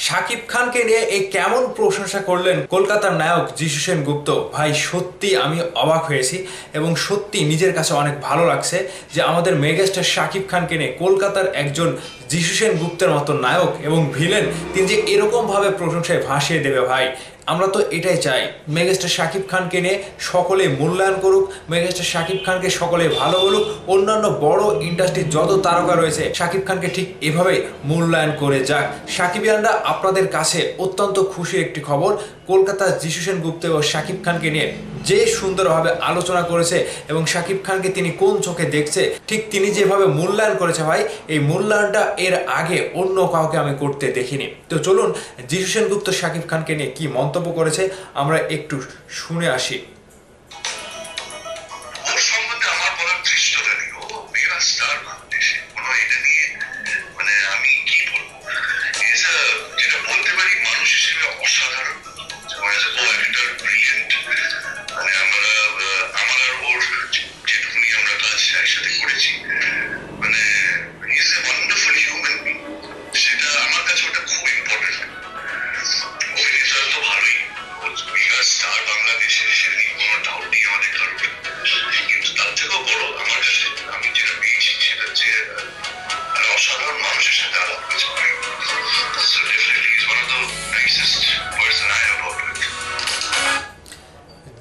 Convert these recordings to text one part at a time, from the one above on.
শাকিব খানকে নিয়ে এই কেমন প্রশংসা করলেন কলকাতার নায়ক যিশু সেনগুপ্ত। ভাই সত্যি আমি অবাক হয়েছি এবং সত্যি নিজের কাছে অনেক ভালো লাগছে যে আমাদের মেগাস্টার শাকিব খানকে নিয়ে কলকাতার একজন যিশু সেনগুপ্তের মতো নায়ক এবং ভিলেন তিনি যে এরকমভাবে প্রশংসায় ভাসিয়ে দেবে। ভাই আমরা তো এটাই চাই, মেগাস্টার শাকিব খানকে নিয়ে সকলে মূল্যায়ন করুক, মেগাস্টার শাকিব খানকে সকলে ভালো বলুক, অন্যান্য বড় ইন্ডাস্ট্রির যত তারকা রয়েছে শাকিব খানকে ঠিক এভাবে মূল্যায়ন করে যাক। সাকিবিয়ানরা আপনাদের কাছে অত্যন্ত খুশির একটি খবর, কলকাতার যিশু সেনগুপ্ত ও শাকিব খানকে নিয়ে যে সুন্দরভাবে আলোচনা করেছে এবং শাকিব খানকে তিনি কোন চোখে দেখছে, ঠিক তিনি যেভাবে মূল্যায়ন করেছে ভাই, এই মূল্যায়নটা এর আগে অন্য কাউকে আমি করতে দেখিনি। তো চলুন যিশু সেনগুপ্ত শাকিব খানকে নিয়ে কি মন্তব্য করেছে আমরা একটু শুনে আসি।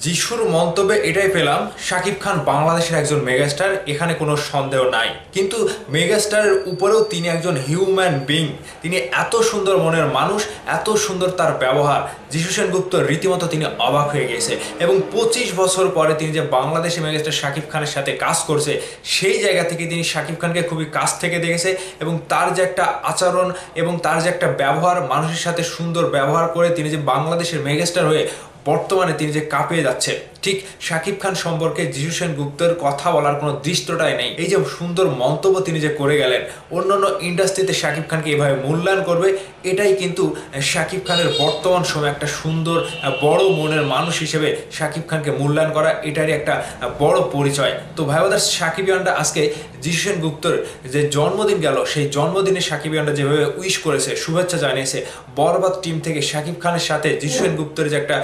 যিশুর মন্তব্যে এটাই পেলাম, শাকিব খান বাংলাদেশের একজন মেগাস্টার, এখানে কোনো সন্দেহ নাই, কিন্তু মেগাস্টারের উপরেও তিনি একজন হিউম্যান বিং। তিনি এত সুন্দর মনের মানুষ, এত সুন্দর তার ব্যবহার, যিশু সেনগুপ্ত রীতিমতো তিনি অবাক হয়ে গেছে। এবং 25 বছর পরে তিনি যে বাংলাদেশি মেগাস্টার শাকিব খানের সাথে কাজ করছে, সেই জায়গা থেকে তিনি শাকিব খানকে খুবই কাছ থেকে দেখেছে এবং তার যে একটা আচরণ এবং তার যে একটা ব্যবহার, মানুষের সাথে সুন্দর ব্যবহার করে তিনি যে বাংলাদেশের মেগাস্টার হয়ে বর্তমানে তিনি যে কাঁপিয়ে যাচ্ছে, ঠিক শাকিব খান সম্পর্কে যিশু সেনগুপ্তের কথা বলার কোনো দৃষ্টটাই নেই। এই যে সুন্দর মন্তব্য তিনি যে করে গেলেন, অন্যান্য ইন্ডাস্ট্রিতে শাকিব খানকে এভাবে মূল্যায়ন করবে, এটাই কিন্তু শাকিব খানের বর্তমান সময়ে একটা সুন্দর বড় মনের মানুষ হিসেবে শাকিব খানকে মূল্যায়ন করা, এটারই একটা বড় পরিচয়। তো ভাই বোনেরা, সাকিবিয়ানরা আজকে যিশু সেনগুপ্তর যে জন্মদিন গেল, সেই জন্মদিনে সাকিবিয়ানরা যেভাবে উইশ করেছে, শুভেচ্ছা জানিয়েছে, বরবাদ টিম থেকে শাকিব খানের সাথে যিশু সেনগুপ্তের যে একটা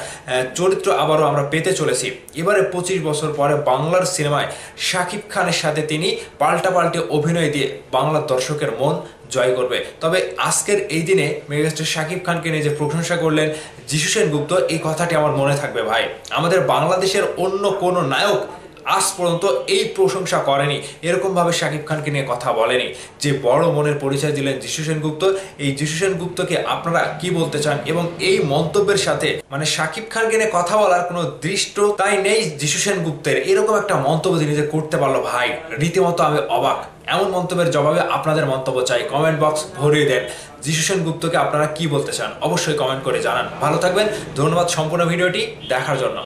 চরিত্র আবারও আমরা পেতে চলেছি। এবারে 25 বছর পরে বাংলার সিনেমায় শাকিব খানের সাথে তিনি পাল্টে অভিনয় দিয়ে বাংলার দর্শকের মন জয় করবে। তবে আজকের এই দিনে মেগাস্টার শাকিব খানকে নিয়ে যে প্রশংসা করলেন যিশু সেনগুপ্ত, এই কথাটি আমার মনে থাকবে ভাই। আমাদের বাংলাদেশের অন্য কোনো নায়ক আজ পর্যন্ত এই প্রশংসা করেনি, এরকমভাবে শাকিব খানকে নিয়ে কথা বলেনি। যে বড় মনের পরিচয় দিলেন যিশু সেনগুপ্ত, এই যিশু সেনগুপ্তকে আপনারা কি বলতে চান? এবং এই মন্তব্যের সাথে মানে শাকিব খানকে নিয়ে কথা বলার কোনো দৃষ্টতাই নেই যিশু সেনগুপ্তের, এরকম একটা মন্তব্য তিনি যে করতে পারলো ভাই, রীতিমতো আমি অবাক। এমন মন্তব্যের জবাবে আপনাদের মন্তব্য চাই, কমেন্ট বক্স ভরিয়ে দেন। যিশু সেনগুপ্তকে আপনারা কি বলতে চান অবশ্যই কমেন্ট করে জানান। ভালো থাকবেন, ধন্যবাদ সম্পূর্ণ ভিডিওটি দেখার জন্য।